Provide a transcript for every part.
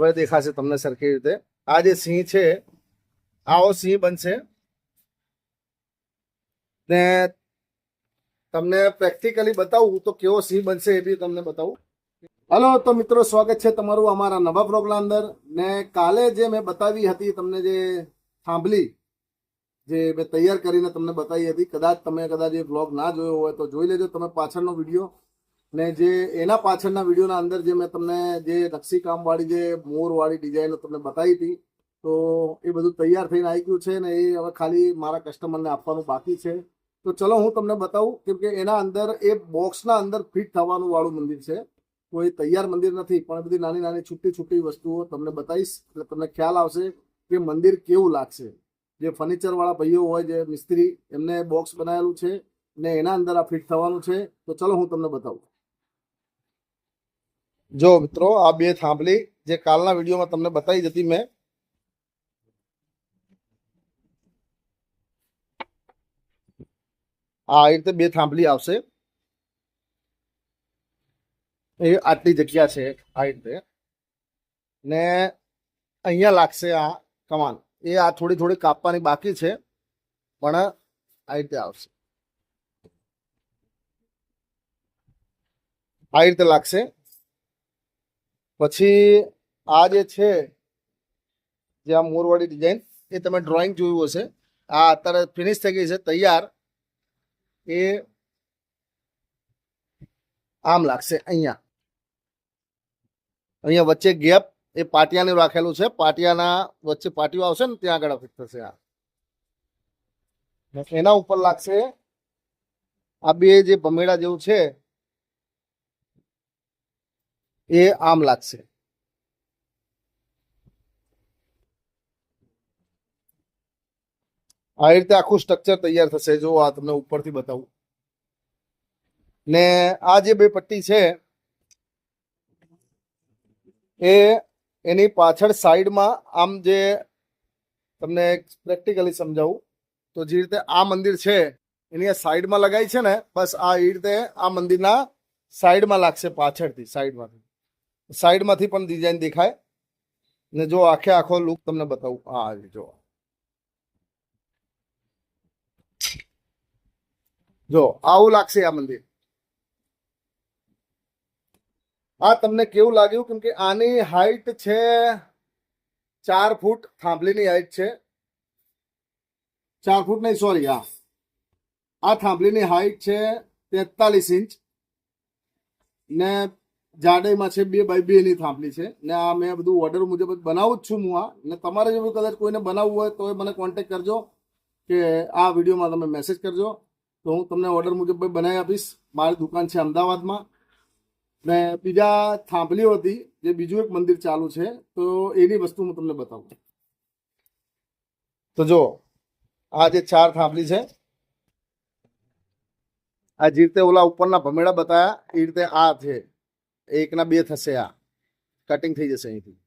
હવે દેખાશે તમને સરખી રીતે. આ જે સિંહ છે આવો સિંહ બનશે ને તમને પ્રેક્ટિકલી બતાવું તો કેવો સિંહ બનશે એ બી તમને બતાવું. હલો તો મિત્રો, સ્વાગત છે તમારું અમારા નવા બ્લોગના અંદર. ને કાલે જે મેં બતાવી હતી તમને, જે થાંભલી જે મેં તૈયાર કરીને તમને બતાવી હતી, કદાચ એ બ્લોગ ના જોયો હોય તો જોઈ લેજો તમે પાછળનો વિડીયો. ને જે એના પાછળના વિડીયોના અંદર જે મેં તમને જે નકશીકામવાળી જે મોરવાળી ડિઝાઇનો તમને બતાવી હતી, તો એ બધું તૈયાર થઈને આવી ગયું છે ને એ હવે ખાલી મારા કસ્ટમરને આપવાનું બાકી છે. તો ચલો હું તમને બતાવું, કેમ કે એના અંદર એ બોક્સના અંદર ફિટ થવાનું વાળું મંદિર છે. કોઈ તૈયાર મંદિર નથી, પણ બધી નાની નાની છૂટી છૂટી વસ્તુઓ તમને બતાવીશ એટલે તમને ખ્યાલ આવશે કે મંદિર કેવું લાગશે. જે ફર્નિચર વાળા ભાઈઓ હોય, જે મિસ્ત્રી, એમને બોક્સ બનાવેલું છે ને એના અંદર આ ફિટ થવાનું છે. તો ચલો હું તમને બતાવું. જો મિત્રો, આ બે થાંભલી જે કાલના વિડીયોમાં તમને બતાવી હતી મેં, આ રીતે બે થાંભલી આવશે. એ આટલી જગ્યા છે આ રીતે, ને અહીંયા લાગશે આ કમાન. એ આ થોડી થોડી કાપવાની બાકી છે, પણ આ રીતે આવશે, આ રીતે લાગશે. પછી આ જે છે, જે આ મોરવાળી ડિઝાઇન, એ તમે ડ્રોઈંગ જોયું હશે. આ અત્યારે ફિનિશ થઈ ગઈ છે, તૈયાર. એ આમ લાગશે. અહીંયા વચ્ચે ગેપ એ પાટિયાનું રાખેલું છે. પાટિયાના વચ્ચે પાટિયો આવશે ને ત્યાં આગળ ફિટ થશે. આ એના ઉપર લાગશે આ બે જે ભમેડા જેવું છે, એ આમ લાગશે. આ રીતે આખું સ્ટ્રક્ચર તૈયાર થશે. જો આ તમને ઉપરથી બતાવું. ને આ જે બે પટ્ટી છે એ એની પાછળ સાઈડમાં આમ, જે તમને પ્રેક્ટિકલી સમજાવું તો, જે રીતે આ મંદિર છે એની સાઈડમાં લગાવી છે ને, બસ આ રીતે આ મંદિરના સાઈડમાં લાગશે. પાછળથી સાઈડમાંથી પણ ડિઝાઇન દેખાય. ને જો આખો લુક તમને બતાવું. આ જો આવું લાગશે આ મંદિર. આ તમને કેવું લાગ્યું? કેમ કે આની હાઈટ છે 4 ફૂટ. થાંભલીની હાઈટ છે 4 ફૂટ નહીં, સોરી, આ થાંભલીની હાઈટ છે 43 ઇંચ ને જાડાઈમાં છે 2x2 ની થાંભલી છે. ને આ મેં બધું ઓર્ડર મુજબ બનાવું જ છું હું. આ ને તમારે જો કદાચ કોઈને બનાવવું હોય તો મને કોન્ટેક કરજો, કે આ વિડીયોમાં તમે મેસેજ કરજો, તો હું તમને ઓર્ડર મુજબ બનાવી આપીશ. મારી દુકાન છે અમદાવાદમાં. ને બીજા થાંભલીઓ હતી, જે બીજું એક મંદિર ચાલુ છે, તો એની વસ્તુ હું તમને બતાવું. તો જો આ જે 4 થાંભલી છે, આ જે રીતે ઓલા ઉપરના ભમેડા બતાયા એ રીતે આ છે. એકના 2 થશે. આ કટિંગ થઈ જશે અહીંથી.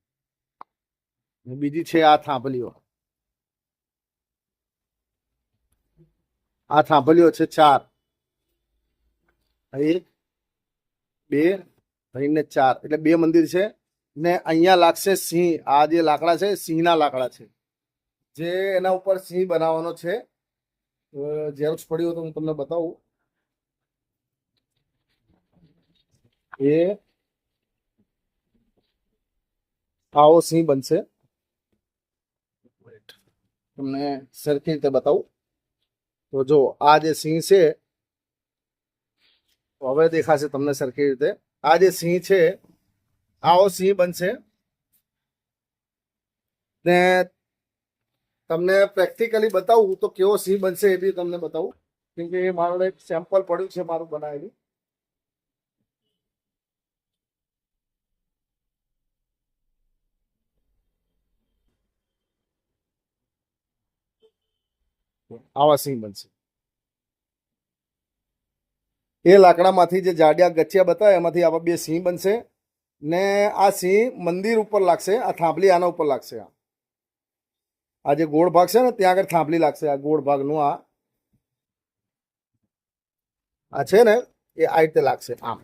બીજી છે આ થાંભલીઓ. આ થાંભલીઓ છે 4. 1 2 3 ને 4, એટલે 2 મંદિર છે. ને અહીંયા લાગશે સિંહ. આ જે લાકડા છે સિંહના લાકડા છે, જે એના ઉપર સિંહ બનાવવાનો છે. ઝેરોક્સ પડ્યો તો હું તમને બતાવું. એ આવો સિંહ બનશે. તમને સરખી રીતે બતાવું. તો જો આ જે સિંહ છે, હવે દેખાશે તમને સરખી રીતે. આ જે સિંહ છે આવો સિંહ બનશે. ને તમને પ્રેક્ટિકલી બતાવું તો કેવો સિંહ બનશે એ બી તમને બતાવું, કેમ કે મારું એક સેમ્પલ પડ્યું છે મારું બનાવેલું. આવા સિંહ બનશે. એ લાકડામાંથી જે જાડિયા ગચિયા બતાવે એમાંથી આવા 2 સિંહ બનશે. ને આ સિંહ મંદિર ઉપર લાગશે. આ થાંભલી આના ઉપર લાગશે. આ જે ગોળ ભાગ છે ને ત્યાં આગળ થાંભલી લાગશે. આ ગોળ ભાગનું આ છે ને, એ આ રીતે લાગશે આમ.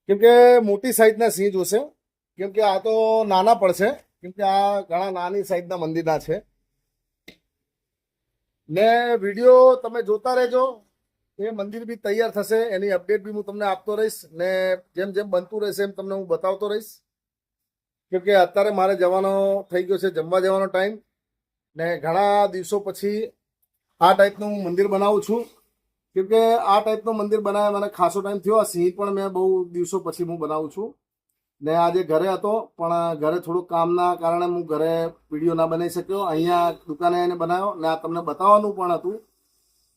કેમ કે મોટી સાઈઝના સિંહ જોશે, કેમ કે આ તો નાના પડશે, કેમ કે આ ઘણા નાની સાઈઝના મંદિરના છે. ને વિડીયો તમે જોતા રહેજો, એ મંદિર બી તૈયાર થશે, એની અપડેટ બી હું તમને આપતો રહીશ, ને જેમ જેમ બનતું રહેશે એમ તમને હું બતાવતો રહીશ. કેમ કે અત્યારે મારે જવાનો થઈ ગયો છે, જમવા જવાનો ટાઈમ, ને ઘણા દિવસો પછી આ ટાઈપનું હું મંદિર બનાવું છું. કેમ કે આ ટાઈપનું મંદિર બનાવે મને ખાસો ટાઈમ થયો. આ સિંહ પણ મેં બહુ દિવસો પછી હું બનાવું છું. ને આજે ઘરે હતો, પણ ઘરે થોડુંક કામના કારણે હું ઘરે વિડીયો ના બનાવી શક્યો. અહીંયા દુકાને એને બનાવ્યો, ને આ તમને બતાવવાનું પણ હતું,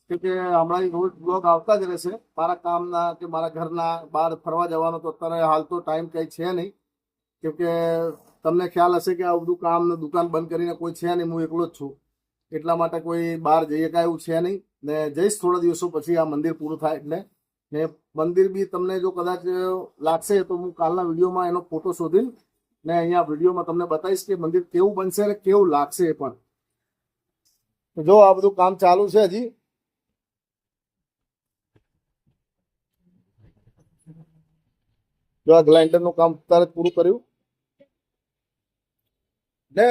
કેમ કે હમણાં રોજ બ્લોગ આવતા જ રહેશે મારા કામના કે મારા ઘરના. બહાર ફરવા જવાનો તો અત્યારે હાલ તો ટાઈમ કંઈ છે નહીં, કેમ કે તમને ખ્યાલ હશે કે આ બધું કામ ને દુકાન બંધ કરીને કોઈ છે નહીં, હું એકલો જ છું. એટલા માટે કોઈ બહાર જઈએ કાંઈ એવું છે નહીં. ને જઈશ થોડા દિવસો પછી આ મંદિર પૂરું થાય એટલે. ને મંદિર બી તમને જો કદાચ લાગશે તો હું કાલના વિડીયોમાં એનો ફોટો શોધીને ને અહીંયા વિડીયોમાં તમને બતાવીશ કે મંદિર કેવું બનશે અને કેવું લાગશે એ પણ. જો આ બધું કામ ચાલુ છે હજી. જો આ ગ્લાઇન્ડરનું કામ અત્યારે પૂરું કર્યું. ને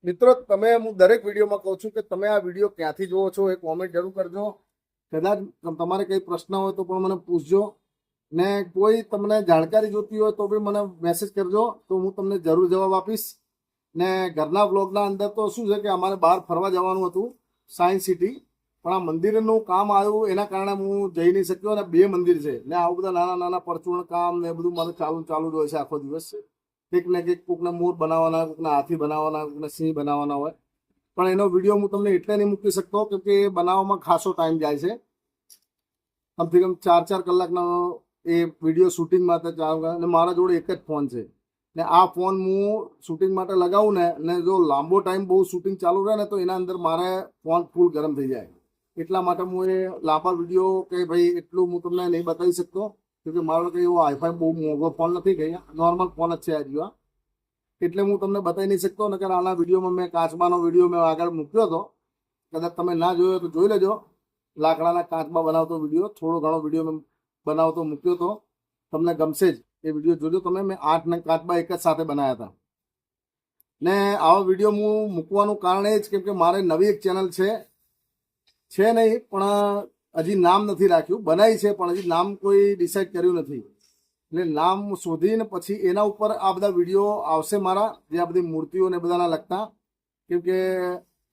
મિત્રો, તમે હું દરેક વિડીયોમાં કહું છું કે તમે આ વિડીયો ક્યાંથી જુઓ છો એ કોમેન્ટ જરૂર કરજો. કદાચ તમારે કંઈ પ્રશ્ન હોય તો પણ મને પૂછજો, ને કોઈ તમને જાણકારી જોતી હોય તો બી મને મેસેજ કરજો, તો હું તમને જરૂર જવાબ આપીશ. ને ઘરના બ્લોગના અંદર તો શું છે કે અમારે બહાર ફરવા જવાનું હતું, સાયન્સ સિટી, પણ આ મંદિરનું કામ આવ્યું એના કારણે હું જઈ નહીં શક્યો. અને 2 મંદિર છે, ને આવું બધા નાના નાના પરચુરણ કામ ને બધું મારે ચાલુ જ હોય છે આખો દિવસ. કંઈક ને કંઈક, કોકને મોર બનાવવાના, કોકને હાથી બનાવવાના, કોકને સિંહ બનાવવાના હોય. પણ એનો વિડીયો હું તમને એટલે નહીં મૂકી શકતો કેમ કે એ બનાવવામાં ખાસો ટાઈમ જાય છે. કમથી કમ 4-4 કલાકનો એ વિડીયો શૂટિંગ માટે ચાલુ. અને મારા જોડે એક જ ફોન છે, ને આ ફોન હું શૂટિંગ માટે લગાવું ને જો લાંબો ટાઈમ બહુ શૂટિંગ ચાલુ રહે ને તો એના અંદર મારે ફોન ફૂલ ગરમ થઈ જાય. એટલા માટે હું એ લાંબા વિડીયો કે ભાઈ એટલું હું તમને નહીં બતાવી શકતો, કેમકે મારો કંઈ એવો હાઈફાઈ બહુ મોંઘો ફોન નથી, કંઈ નોર્મલ ફોન જ છે આ રહ્યો. એટલે હું તમને બતાવી નહીં શકતો. નકર આના વિડીયોમાં મેં કાચબાનો વિડીયો મેં આગળ મૂક્યો હતો, કદાચ તમે ના જોયો તો જોઈ લેજો. લાકડાના કાચબા બનાવતો વિડીયો, થોડો ઘણો વિડીયો મેં બનાવતો મૂક્યો હતો, તમને ગમશે જ એ વિડીયો જોજો તમે. મેં 8 કાચબા એક જ સાથે બનાવ્યા હતા. ને આવો વિડીયો હું મૂકવાનું કારણ એ જ કેમ કે મારે નવી એક ચેનલ છે નહીં, પણ હજી નામ નથી રાખ્યું. બનાવી છે પણ હજી નામ કોઈ ડિસાઈડ કર્યું નથી. એટલે નામ શોધીને પછી એના ઉપર આ બધા વિડીયો આવશે મારા, જે આ બધી મૂર્તિઓને બધાના લગતા. કેમ કે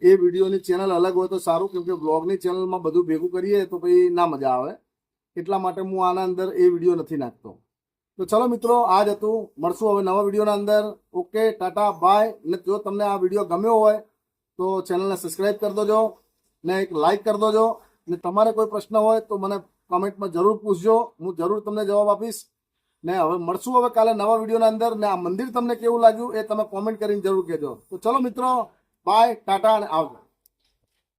એ વિડીયોની ચેનલ અલગ હોય તો સારું, કેમ કે બ્લોગની ચેનલમાં બધું ભેગું કરીએ તો પછી ના મજા આવે. એટલા માટે હું આના અંદર એ વિડીયો નથી નાખતો. તો ચલો મિત્રો, આ જ હતું. મળશું હવે નવા વિડીયોના અંદર. Okay, tata, bye. ને જો તમને આ વિડીયો ગમ્યો હોય તો ચેનલને સબસ્ક્રાઈબ કરી દેજો, ને એક લાઈક કરી દેજો. ને તમારે કોઈ પ્રશ્ન હોય તો મને કોમેન્ટમાં જરૂર પૂછજો, હું જરૂર તમને જવાબ આપીશ. ને હવે મળશું હવે કાલે નવા વિડીયોના અંદર. ને આ મંદિર તમને કેવું લાગ્યું એ તમે કોમેન્ટ કરીને જરૂર કહેજો. તો ચલો મિત્રો, બાય, ટાટા અને આવજો.